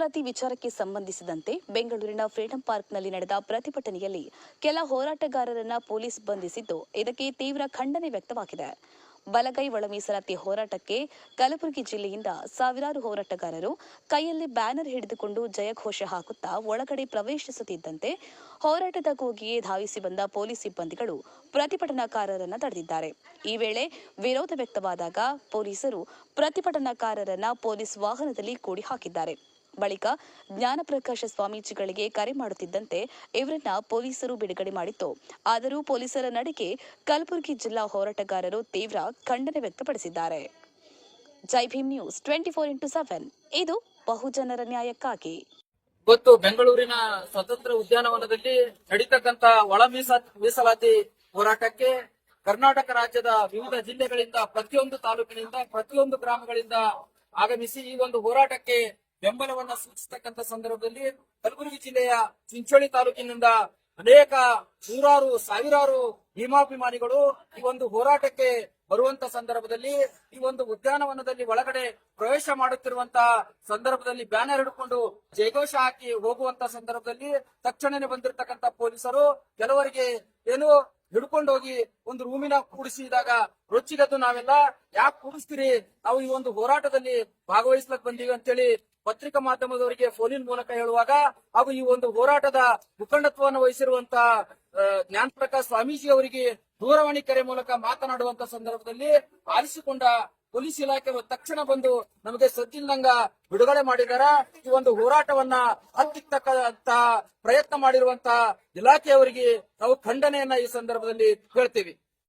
ಮೀಸಲಾತಿ ವಿಚಾರಕ್ಕೆ ಸಂಬಂಧಿಸಿದಂತೆ ಬೆಂಗಳೂರಿನ ಫ್ರೀಡಂ ಪಾರ್ಕ್ನಲ್ಲಿ ನಡೆದ ಪ್ರತಿಭಟನೆಯಲ್ಲಿ ಕೆಲ ಹೋರಾಟಗಾರರನ್ನ ಪೊಲೀಸ್ ಬಂಧಿಸಿದ್ದು, ಇದಕ್ಕೆ ತೀವ್ರ ಖಂಡನೆ ವ್ಯಕ್ತವಾಗಿದೆ. ಬಲಗೈ ಒಳ ಮೀಸಲಾತಿ ಹೋರಾಟಕ್ಕೆ ಕಲಬುರಗಿ ಜಿಲ್ಲೆಯಿಂದ ಸಾವಿರಾರು ಹೋರಾಟಗಾರರು ಕೈಯಲ್ಲಿ ಬ್ಯಾನರ್ ಹಿಡಿದುಕೊಂಡು ಜಯಘೋಷ ಹಾಕುತ್ತಾ ಒಳಗಡೆ ಪ್ರವೇಶಿಸುತ್ತಿದ್ದಂತೆ ಹೋರಾಟದ ಕೂಗಿಗೆ ಧಾವಿಸಿ ಬಂದ ಪೊಲೀಸ್ ಸಿಬ್ಬಂದಿಗಳು ಪ್ರತಿಭಟನಾಕಾರರನ್ನ ತಡೆದಿದ್ದಾರೆ. ಈ ವೇಳೆ ವಿರೋಧ ವ್ಯಕ್ತವಾದಾಗ ಪೊಲೀಸರು ಪ್ರತಿಭಟನಾಕಾರರನ್ನ ಪೊಲೀಸ್ ವಾಹನದಲ್ಲಿ ಕೂಡಿ ಹಾಕಿದ್ದಾರೆ. ಬಳಿಕ ಜ್ಞಾನಪ್ರಕಾಶ ಸ್ವಾಮೀಜಿಗಳಿಗೆ ಕರೆ ಮಾಡುತ್ತಿದ್ದಂತೆ ಇವರನ್ನ ಪೊಲೀಸರು ಬಿಡುಗಡೆ ಮಾಡಿತ್ತು. ಆದರೂ ಪೊಲೀಸರ ನಡೆಗೆ ಕಲಬುರಗಿ ಜಿಲ್ಲಾ ಹೋರಾಟಗಾರರು ತೀವ್ರ ಖಂಡನೆ ವ್ಯಕ್ತಪಡಿಸಿದ್ದಾರೆ. ಜೈ ಭೀಮ್ ನ್ಯೂಸ್ 24x7 ಇದು ಬಹುಜನರ ನ್ಯಾಯಕ್ಕಾಗಿ. ಇವತ್ತು ಬೆಂಗಳೂರಿನ ಸ್ವತಂತ್ರ ಉದ್ಯಾನವನದಲ್ಲಿ ನಡೀತಕ್ಕಂತ ಒಳ ಮೀಸಲಾತಿ ಹೋರಾಟಕ್ಕೆ ಕರ್ನಾಟಕ ರಾಜ್ಯದ ವಿವಿಧ ಜಿಲ್ಲೆಗಳಿಂದ, ಪ್ರತಿಯೊಂದು ತಾಲೂಕಿನಿಂದ, ಪ್ರತಿಯೊಂದು ಗ್ರಾಮಗಳಿಂದ ಆಗಮಿಸಿ ಈ ಒಂದು ಹೋರಾಟಕ್ಕೆ ಬೆಂಬಲವನ್ನ ಸೂಚಿಸತಕ್ಕಂತ ಸಂದರ್ಭದಲ್ಲಿ ಕಲಬುರಗಿ ಜಿಲ್ಲೆಯ ಚಿಂಚೋಳಿ ತಾಲೂಕಿನಿಂದ ಅನೇಕ ನೂರಾರು ಸಾವಿರಾರು ಭೀಮಾಭಿಮಾನಿಗಳು ಈ ಒಂದು ಹೋರಾಟಕ್ಕೆ ಬರುವಂತ ಸಂದರ್ಭದಲ್ಲಿ ಈ ಒಂದು ಉದ್ಯಾನವನದಲ್ಲಿ ಒಳಗಡೆ ಪ್ರವೇಶ ಮಾಡುತ್ತಿರುವಂತಹ ಸಂದರ್ಭದಲ್ಲಿ ಬ್ಯಾನರ್ ಹಿಡ್ಕೊಂಡು ಜಯಘೋಷ ಹಾಕಿ ಹೋಗುವಂತ ಸಂದರ್ಭದಲ್ಲಿ ತಕ್ಷಣನೇ ಬಂದಿರತಕ್ಕಂತ ಪೊಲೀಸರು ಕೆಲವರಿಗೆ ಏನು ಹಿಡ್ಕೊಂಡು ಹೋಗಿ ಒಂದು ರೂಮಿನ ಕೂಡಿಸಿದಾಗ ರೊಚ್ಚಿಗೆದ್ದು ನಾವೆಲ್ಲ ಯಾಕೆ ಕೂಡಿಸ್ತೀರಿ, ನಾವು ಈ ಒಂದು ಹೋರಾಟದಲ್ಲಿ ಭಾಗವಹಿಸ್ಲಕ್ ಬಂದೀವಿ ಅಂತೇಳಿ ಪತ್ರಿಕಾ ಮಾಧ್ಯಮದವರಿಗೆ ಫೋನಿನ್ ಮೂಲಕ ಹೇಳುವಾಗ, ಹಾಗೂ ಈ ಒಂದು ಹೋರಾಟದ ಮುಖಂಡತ್ವವನ್ನು ವಹಿಸಿರುವಂತಹ ಜ್ಞಾನಪ್ರಕಾಶ್ ಸ್ವಾಮೀಜಿ ಅವರಿಗೆ ದೂರವಾಣಿ ಕರೆ ಮೂಲಕ ಮಾತನಾಡುವಂತ ಸಂದರ್ಭದಲ್ಲಿ ಆಲಿಸಿಕೊಂಡ ಪೊಲೀಸ್ ಇಲಾಖೆ ತಕ್ಷಣ ಬಂದು ನಮಗೆ ಸದ್ದಿಲ್ಲಂಗ ಬಿಡುಗಡೆ ಮಾಡಿದಾರ. ಈ ಒಂದು ಹೋರಾಟವನ್ನ ಹತ್ತಿಕ್ಕಂತ ಪ್ರಯತ್ನ ಮಾಡಿರುವಂತಹ ಇಲಾಖೆಯವರಿಗೆ ನಾವು ಖಂಡನೆಯನ್ನ ಈ ಸಂದರ್ಭದಲ್ಲಿ ಹೇಳ್ತೀವಿ.